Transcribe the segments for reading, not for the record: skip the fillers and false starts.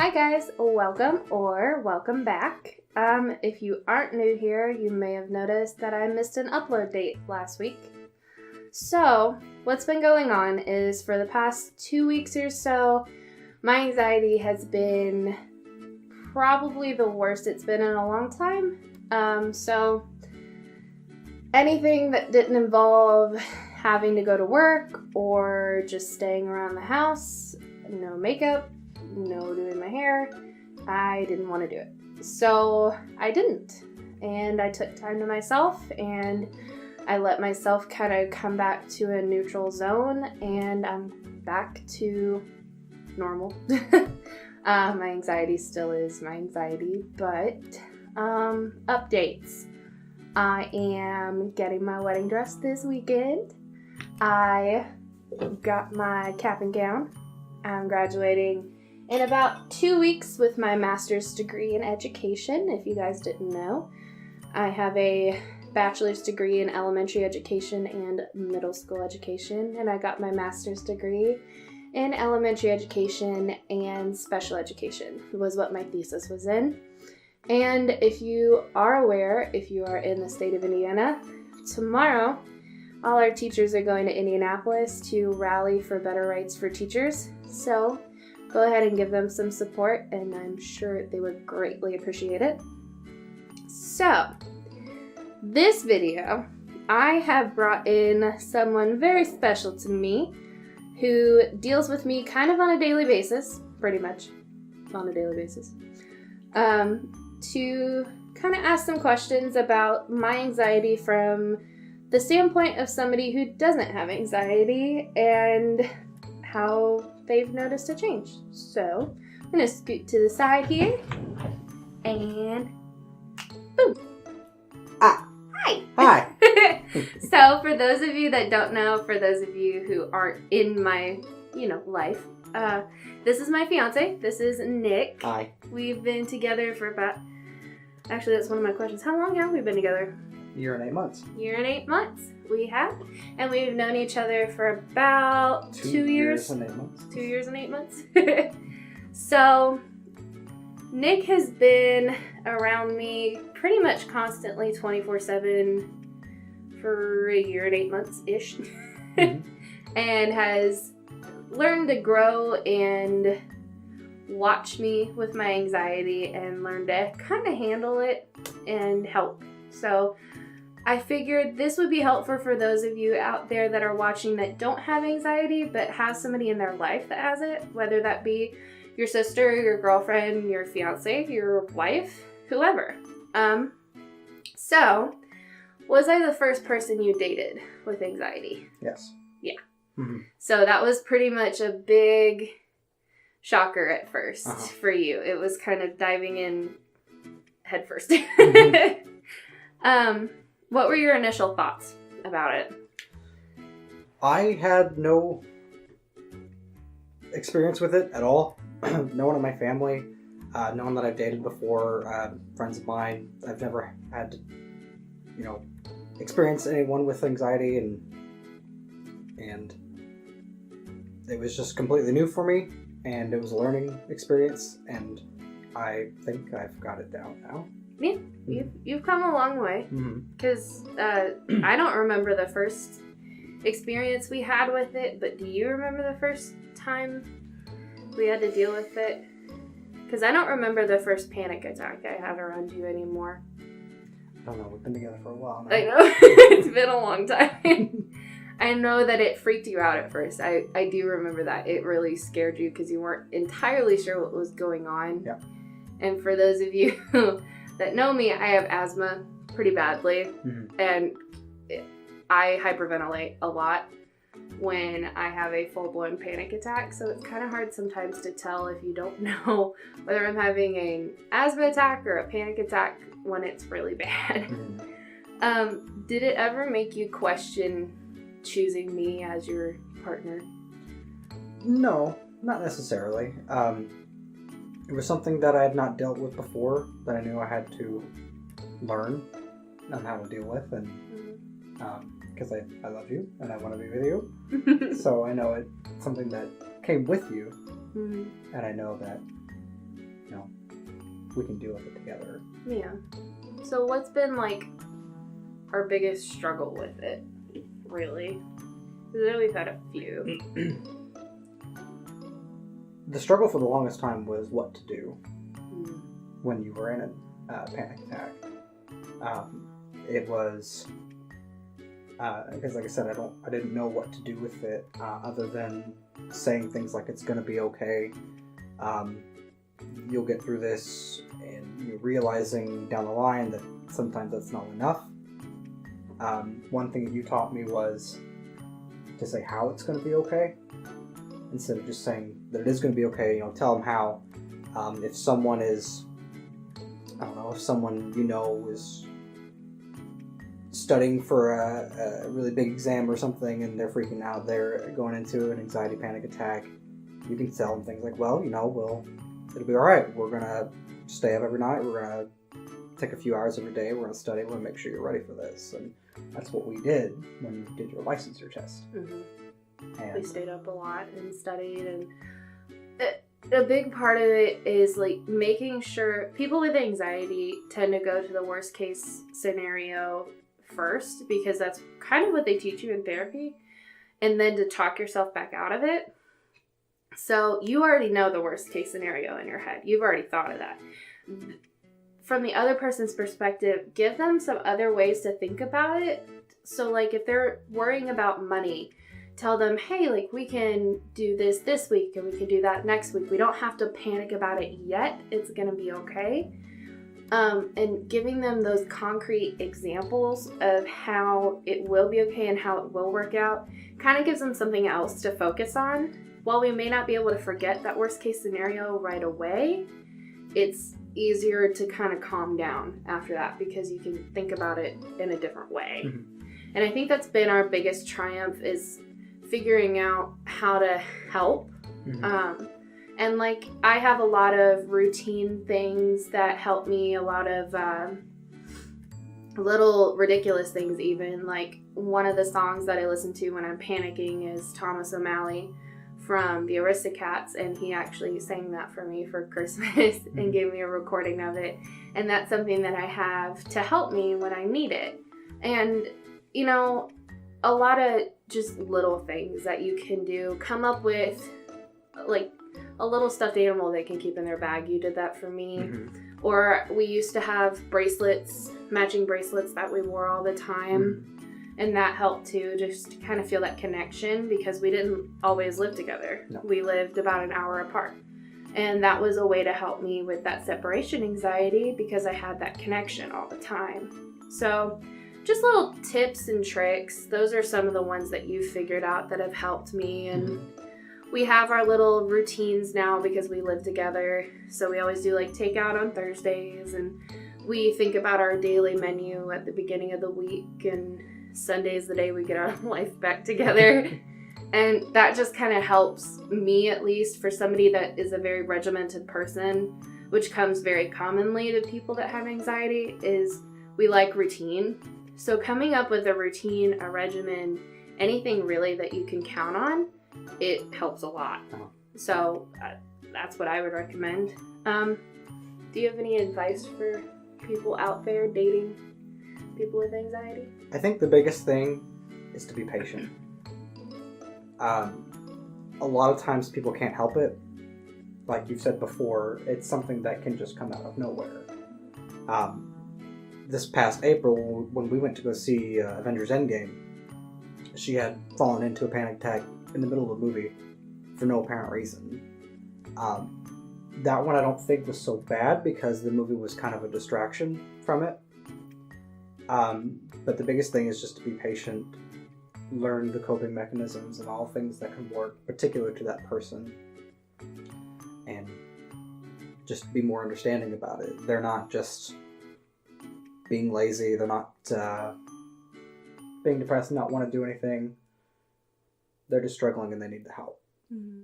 Hi guys, welcome back. If you aren't new here, you may have noticed that I missed an upload date last week. So, what's been going on is for the past 2 weeks or so, my anxiety has been probably the worst it's been in a long time. So anything that didn't involve having to go to work or just staying around the house, no makeup, no doing my hair, I didn't want to do it. So I didn't. And I took time to myself and I let myself kind of come back to a neutral zone and I'm back to normal. My anxiety still is my anxiety, but updates. I am getting my wedding dress this weekend. I got my cap and gown. I'm graduating in about 2 weeks with my master's degree in education, if you guys didn't know. I have a bachelor's degree in elementary education and middle school education, and I got my master's degree in elementary education and special education, was what my thesis was in. And if you are aware, if you are in the state of Indiana, tomorrow all our teachers are going to Indianapolis to rally for better rights for teachers. So go ahead and give them some support, and I'm sure they would greatly appreciate it. So, this video, I have brought in someone very special to me who deals with me kind of on a daily basis, pretty much on a daily basis, to kind of ask some questions about my anxiety from the standpoint of somebody who doesn't have anxiety and how they've noticed a change. So I'm going to scoot to the side here and boom. Hi. Hi. So for those of you that don't know, for those of you who aren't in my, life, this is my fiance. This is Nick. Hi. We've been together for actually that's one of my questions. How long have we been together? 1 year and 8 months. 1 year and 8 months. We have. And we've known each other for about 2 years. 2 years and 8 months. 2 years and 8 months. So, Nick has been around me pretty much constantly 24/7 for 1 year and 8 months-ish. Mm-hmm. And has learned to grow and watch me with my anxiety and learn to kind of handle it and help. So I figured this would be helpful for those of you out there that are watching that don't have anxiety but have somebody in their life that has it, whether that be your sister, your girlfriend, your fiance, your wife, whoever. So, was I the first person you dated with anxiety? Yes. Yeah. Mm-hmm. So that was pretty much a big shocker at first for you. It was kind of diving in head first. Mm-hmm. What were your initial thoughts about it? I had no experience with it at all. No one in my family, no one that I've dated before, friends of mine. I've never had to, experience anyone with anxiety, and it was just completely new for me, and it was a learning experience, and I think I've got it down now. Yeah, you've come a long way, because I don't remember the first experience we had with it, but do you remember the first time we had to deal with it? Because I don't remember the first panic attack I had around you anymore. I don't know, we've been together for a while now. I know, it's been a long time. I know that it freaked you out at first. I do remember that. It really scared you because you weren't entirely sure what was going on. Yeah. And for those of you that know me, I have asthma pretty badly, and I hyperventilate a lot when I have a full-blown panic attack, so it's kind of hard sometimes to tell if you don't know whether I'm having an asthma attack or a panic attack when it's really bad. Did it ever make you question choosing me as your partner? No, not necessarily. It was something that I had not dealt with before, that I knew I had to learn on how to deal with, and because I love you and I want to be with you. So I know it's something that came with you, and I know that we can deal with it together. Yeah. So what's been like our biggest struggle with it, really? Because I know we've had a few. The struggle for the longest time was what to do Mm. when you were in a panic attack. It was because, like I said, I didn't know what to do with it other than saying things like it's going to be okay. You'll get through this, and you're realizing down the line that sometimes that's not enough. One thing that you taught me was to say how it's going to be okay instead of just saying that it is going to be okay. Tell them how. If someone is, I don't know, if someone is studying for a really big exam or something and they're freaking out, they're going into an anxiety panic attack, you can tell them things like, well, it'll be all right. We're going to stay up every night. We're going to take a few hours every day. We're going to study. We're going to make sure you're ready for this. And that's what we did when you did your licensure test. Mm-hmm. And we stayed up a lot and studied, and a big part of it is like making sure people with anxiety tend to go to the worst case scenario first, because that's kind of what they teach you in therapy, and then to talk yourself back out of it. So you already know the worst case scenario in your head. You've already thought of that. From the other person's perspective, give them some other ways to think about it. So like if they're worrying about money, tell them, hey, like we can do this week and we can do that next week. We don't have to panic about it yet. It's going to be okay. And giving them those concrete examples of how it will be okay and how it will work out kind of gives them something else to focus on. While we may not be able to forget that worst case scenario right away, it's easier to kind of calm down after that because you can think about it in a different way. Mm-hmm. And I think that's been our biggest triumph, is figuring out how to help. Mm-hmm. And like I have a lot of routine things that help me, a lot of little ridiculous things even. Like one of the songs that I listen to when I'm panicking is Thomas O'Malley from the Aristocats, and he actually sang that for me for Christmas and gave me a recording of it. And that's something that I have to help me when I need it. And a lot of just little things that you can do. Come up with like a little stuffed animal they can keep in their bag. You did that for me. Mm-hmm. Or we used to have bracelets, matching bracelets that we wore all the time. Mm-hmm. And that helped too, just to kind of feel that connection, because we didn't always live together. No. We lived about an hour apart. And that was a way to help me with that separation anxiety, because I had that connection all the time. So just little tips and tricks. Those are some of the ones that you figured out that have helped me. And we have our little routines now because we live together. So we always do like takeout on Thursdays, and we think about our daily menu at the beginning of the week, and Sunday's the day we get our life back together. And that just kind of helps me, at least, for somebody that is a very regimented person, which comes very commonly to people that have anxiety, is we like routine. So coming up with a routine, a regimen, anything really that you can count on, it helps a lot. So that's what I would recommend. Do you have any advice for people out there dating people with anxiety? I think the biggest thing is to be patient. A lot of times people can't help it. Like you've said before, it's something that can just come out of nowhere. This past April, when we went to go see Avengers Endgame, she had fallen into a panic attack in the middle of the movie for no apparent reason. That one I don't think was so bad because the movie was kind of a distraction from it. But the biggest thing is just to be patient, learn the coping mechanisms and all things that can work particular to that person, and just be more understanding about it. They're not just being lazy, they're not being depressed and not want to do anything. They're just struggling and they need the help. Mm-hmm.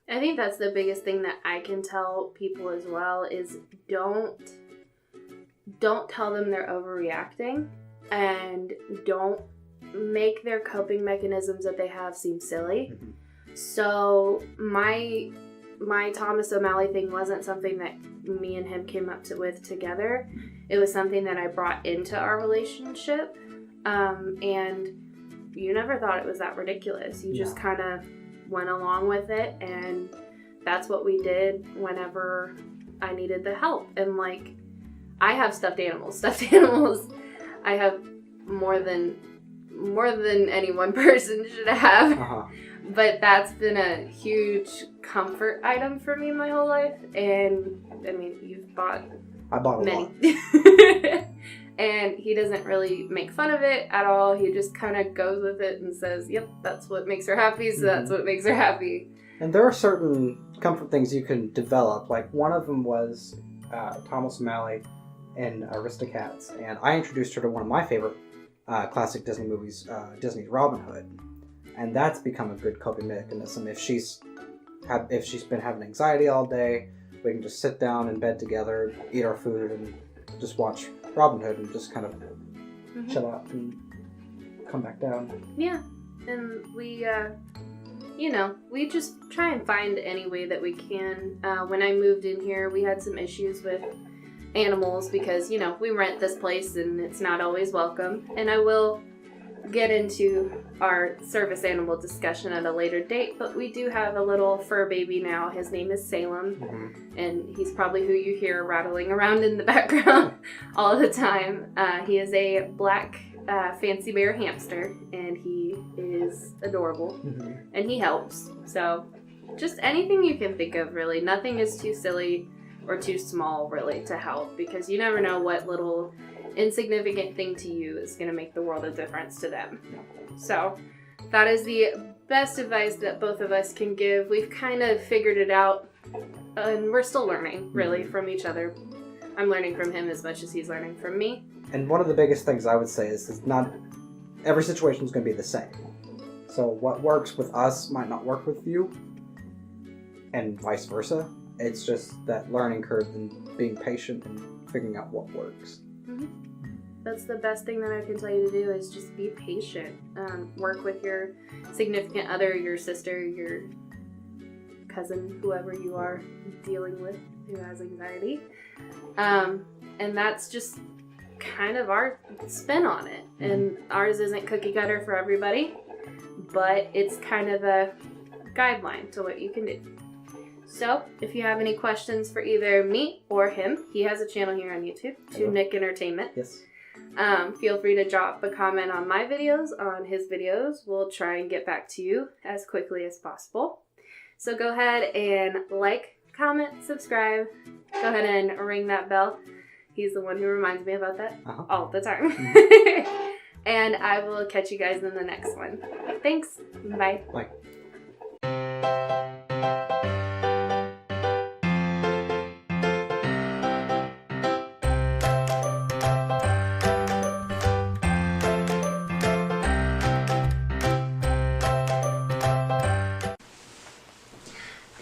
I think that's the biggest thing that I can tell people as well, is don't tell them they're overreacting, and don't make their coping mechanisms that they have seem silly. Mm-hmm. So my my Thomas O'Malley thing wasn't something that me and him came up with together. It was something that I brought into our relationship. And you never thought it was that ridiculous. You just kind of went along with it, and that's what we did whenever I needed the help. And like, I have stuffed animals. I have more than any one person should have. Uh-huh. But that's been a huge comfort item for me my whole life. And I mean, I bought a many. lot. And he doesn't really make fun of it at all. He just kind of goes with it and says, yep, that's what makes her happy, so that's what makes her happy. And there are certain comfort things you can develop. Like, one of them was Thomas O'Malley in Aristocats. And I introduced her to one of my favorite classic Disney movies, Disney's Robin Hood. And that's become a good coping mechanism. If she's been having anxiety all day, we can just sit down in bed together, eat our food, and just watch Robin Hood and just kind of chill out and come back down. Yeah, and we, we just try and find any way that we can. When I moved in here, we had some issues with animals because, we rent this place and it's not always welcome. And I will get into our service animal discussion at a later date, but we do have a little fur baby now. His name is Salem, and he's probably who you hear rattling around in the background all the time. He is a black fancy bear hamster, and he is adorable, and he helps. So just anything you can think of, really. Nothing is too silly or too small, really, to help, because you never know what little insignificant thing to you is going to make the world of difference to them. So that is the best advice that both of us can give. We've kind of figured it out, and we're still learning, really, from each other. I'm learning from him as much as he's learning from me. And one of the biggest things I would say is not every situation is going to be the same. So what works with us might not work with you, and vice versa. It's just that learning curve and being patient and figuring out what works. That's the best thing that I can tell you to do, is just be patient. Work with your significant other, your sister, your cousin, whoever you are dealing with who has anxiety. And that's just kind of our spin on it. And ours isn't cookie cutter for everybody, but it's kind of a guideline to what you can do. So, if you have any questions for either me or him, he has a channel here on YouTube, To Nick Entertainment. Yes. Feel free to drop a comment on my videos, on his videos. We'll try and get back to you as quickly as possible. So go ahead and like, comment, subscribe. Go ahead and ring that bell. He's the one who reminds me about that all the time. And I will catch you guys in the next one. Thanks. Bye. Bye.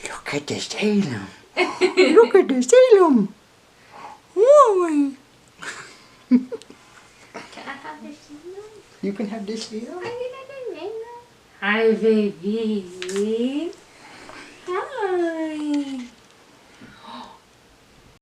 Look at the Salem. Look at the Salem. Whoa. Can I have this? You can have this here. Are you gonna name Hi, baby.